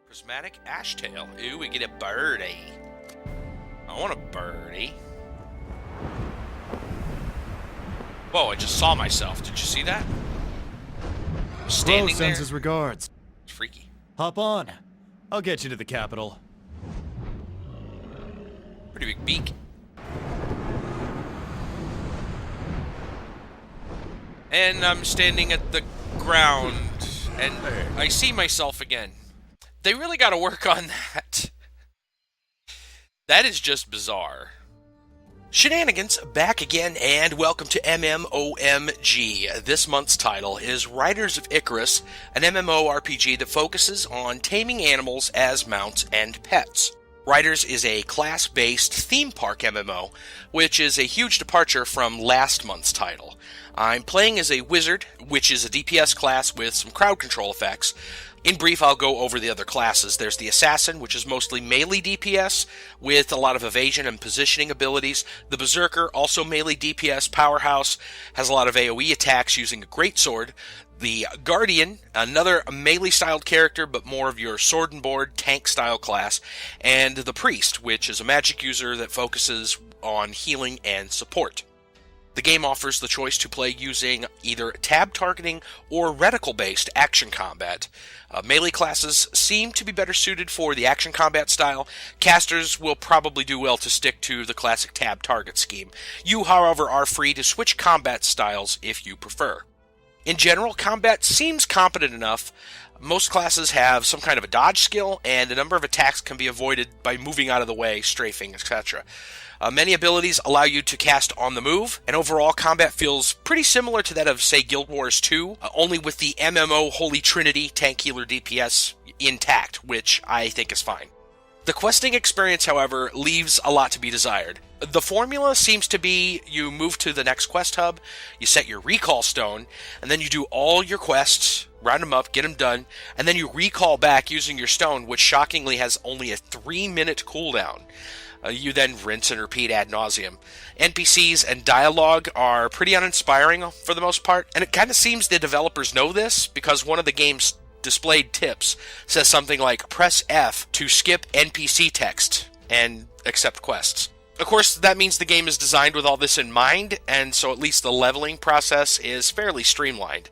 Prismatic ashtail. Ooh, we get a birdie. I want a birdie. Whoa, I just saw myself. Did you see that? Standing sends there. his regards. It's freaky. Hop on. I'll get you to the capital. Pretty big beak. And I'm standing at the ground, and I see myself again. They really got to work on that. That is just bizarre. Shenanigans, back again, and welcome to MMOMG. This month's title is Riders of Icarus, an MMORPG that focuses on taming animals as mounts and pets. Riders is a class-based theme park MMO, which is a huge departure from last month's title. I'm playing as a wizard, which is a DPS class with some crowd control effects. In brief, I'll go over the other classes. There's the Assassin, which is mostly melee DPS, with a lot of evasion and positioning abilities. The Berserker, also melee DPS powerhouse, has a lot of AoE attacks using a greatsword. The Guardian, another melee-styled character, but more of your sword and board tank-style class. And the Priest, which is a magic user that focuses on healing and support. The game offers the choice to play using either tab targeting or reticle-based action combat. Melee classes seem to be better suited for the action combat style. Casters will probably do well to stick to the classic tab target scheme. You, however, are free to switch combat styles if you prefer. In general, combat seems competent enough. Most classes have some kind of a dodge skill, and a number of attacks can be avoided by moving out of the way, strafing, etc. Many abilities allow you to cast on the move, and overall combat feels pretty similar to that of, say, Guild Wars 2, only with the MMO Holy Trinity tank healer DPS intact, which I think is fine. The questing experience, however, leaves a lot to be desired. The formula seems to be you move to the next quest hub, you set your recall stone, and then you do all your quests, round them up, get them done, and then you recall back using your stone, which shockingly has only a 3-minute cooldown. You then rinse and repeat ad nauseum. NPCs and dialogue are pretty uninspiring for the most part, and it kind of seems the developers know this, because one of the game's displayed tips says something like, press F to skip NPC text and accept quests. Of course, that means the game is designed with all this in mind, and so at least the leveling process is fairly streamlined.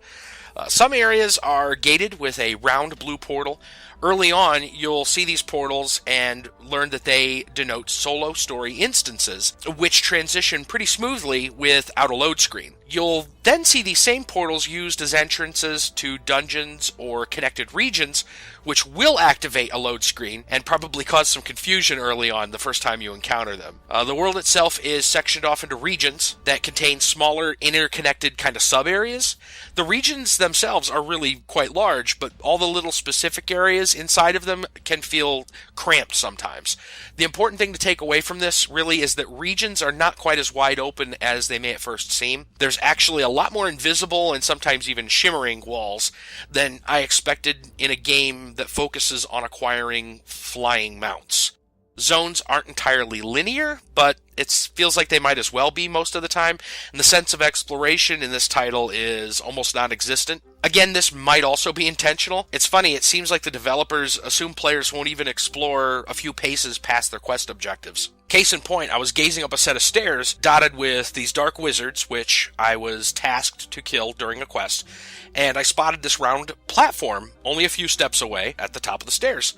Some areas are gated with a round blue portal. Early on, you'll see these portals and learn that they denote solo story instances, which transition pretty smoothly without a load screen. You'll then see these same portals used as entrances to dungeons or connected regions, which will activate a load screen and probably cause some confusion early on the first time you encounter them. The world itself is sectioned off into regions that contain smaller, interconnected kind of sub-areas. The regions themselves are really quite large, but all the little specific areas inside of them can feel cramped sometimes. The important thing to take away from this really is that regions are not quite as wide open as they may at first seem. There's actually a lot more invisible and sometimes even shimmering walls than I expected in a game that focuses on acquiring flying mounts. Zones aren't entirely linear, but it feels like they might as well be most of the time, and the sense of exploration in this title is almost non-existent. Again, this might also be intentional. It's funny, it seems like the developers assume players won't even explore a few paces past their quest objectives. Case in point, I was gazing up a set of stairs dotted with these dark wizards, which I was tasked to kill during a quest, and I spotted this round platform only a few steps away at the top of the stairs.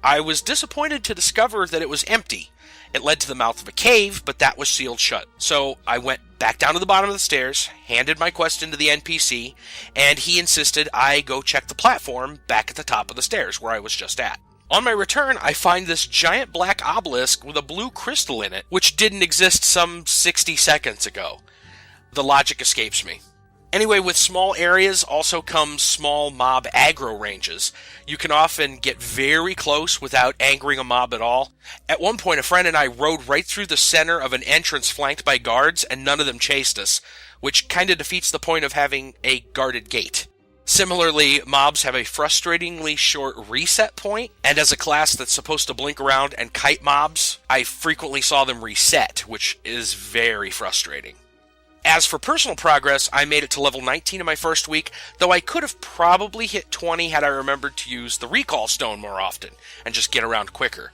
I was disappointed to discover that it was empty. It led to the mouth of a cave, but that was sealed shut. So I went back down to the bottom of the stairs, handed my quest into the NPC, and he insisted I go check the platform back at the top of the stairs where I was just at. On my return, I find this giant black obelisk with a blue crystal in it, which didn't exist some 60 seconds ago. The logic escapes me. Anyway, with small areas also comes small mob aggro ranges. You can often get very close without angering a mob at all. At one point, a friend and I rode right through the center of an entrance flanked by guards, and none of them chased us, which kinda defeats the point of having a guarded gate. Similarly, mobs have a frustratingly short reset point, and as a class that's supposed to blink around and kite mobs, I frequently saw them reset, which is very frustrating. As for personal progress, I made it to level 19 in my first week, though I could have probably hit 20 had I remembered to use the recall stone more often and just get around quicker.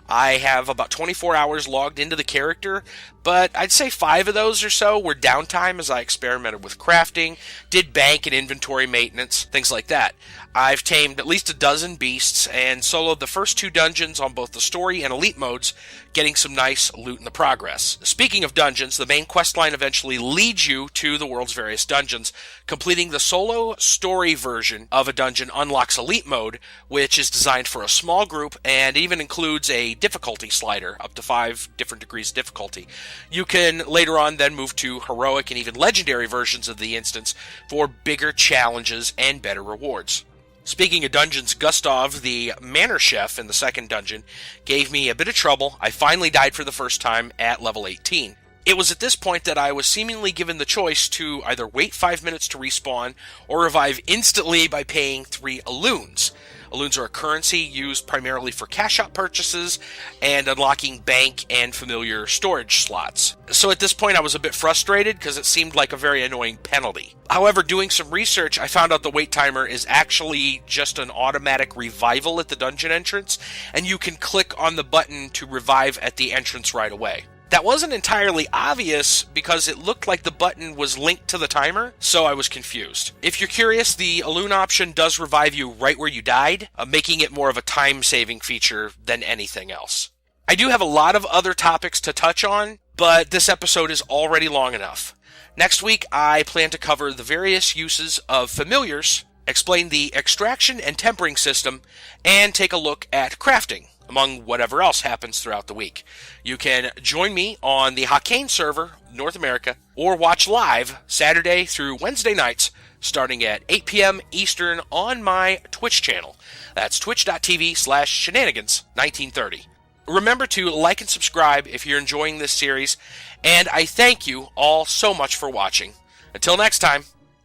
I have about 24 hours logged into the character, but I'd say 5 of those or so were downtime as I experimented with crafting, did bank and inventory maintenance, things like that. I've tamed at least a dozen beasts and soloed the first 2 dungeons on both the story and elite modes, getting some nice loot in the progress. Speaking of dungeons, the main questline eventually leads you to the world's various dungeons. Completing the solo story version of a dungeon unlocks elite mode, which is designed for a small group and even includes a difficulty slider, up to 5 different degrees of difficulty. You can later on then move to heroic and even legendary versions of the instance for bigger challenges and better rewards. Speaking of dungeons, Gustav, the manor chef in the second dungeon, gave me a bit of trouble. I finally died for the first time at level 18. It was at this point that I was seemingly given the choice to either wait 5 minutes to respawn or revive instantly by paying 3 alloons. Alloons are a currency used primarily for cash out purchases and unlocking bank and familiar storage slots. So at this point I was a bit frustrated because it seemed like a very annoying penalty. However, doing some research, I found out the wait timer is actually just an automatic revival at the dungeon entrance, and you can click on the button to revive at the entrance right away. That wasn't entirely obvious because it looked like the button was linked to the timer, so I was confused. If you're curious, the Alloon option does revive you right where you died, making it more of a time-saving feature than anything else. I do have a lot of other topics to touch on, but this episode is already long enough. Next week, I plan to cover the various uses of familiars, explain the extraction and tempering system, and take a look at crafting, among whatever else happens throughout the week. You can join me on the Hakkane server, North America, or watch live Saturday through Wednesday nights, starting at 8 p.m. Eastern on my Twitch channel. That's twitch.tv/shenanigans1930. Remember to like and subscribe if you're enjoying this series, and I thank you all so much for watching. Until next time,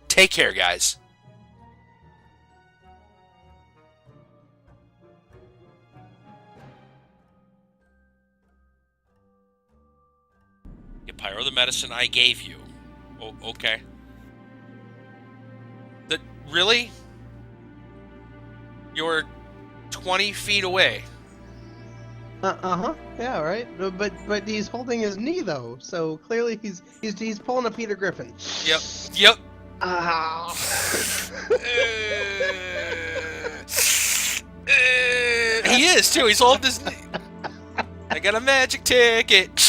take care, guys. Pyro the medicine I gave you. Oh, okay. Really? You're 20 feet away. Uh-huh. Yeah, right. But he's holding his knee though, so clearly he's pulling a Peter Griffin. Yep. He is too. He's holding his knee. I got a magic ticket.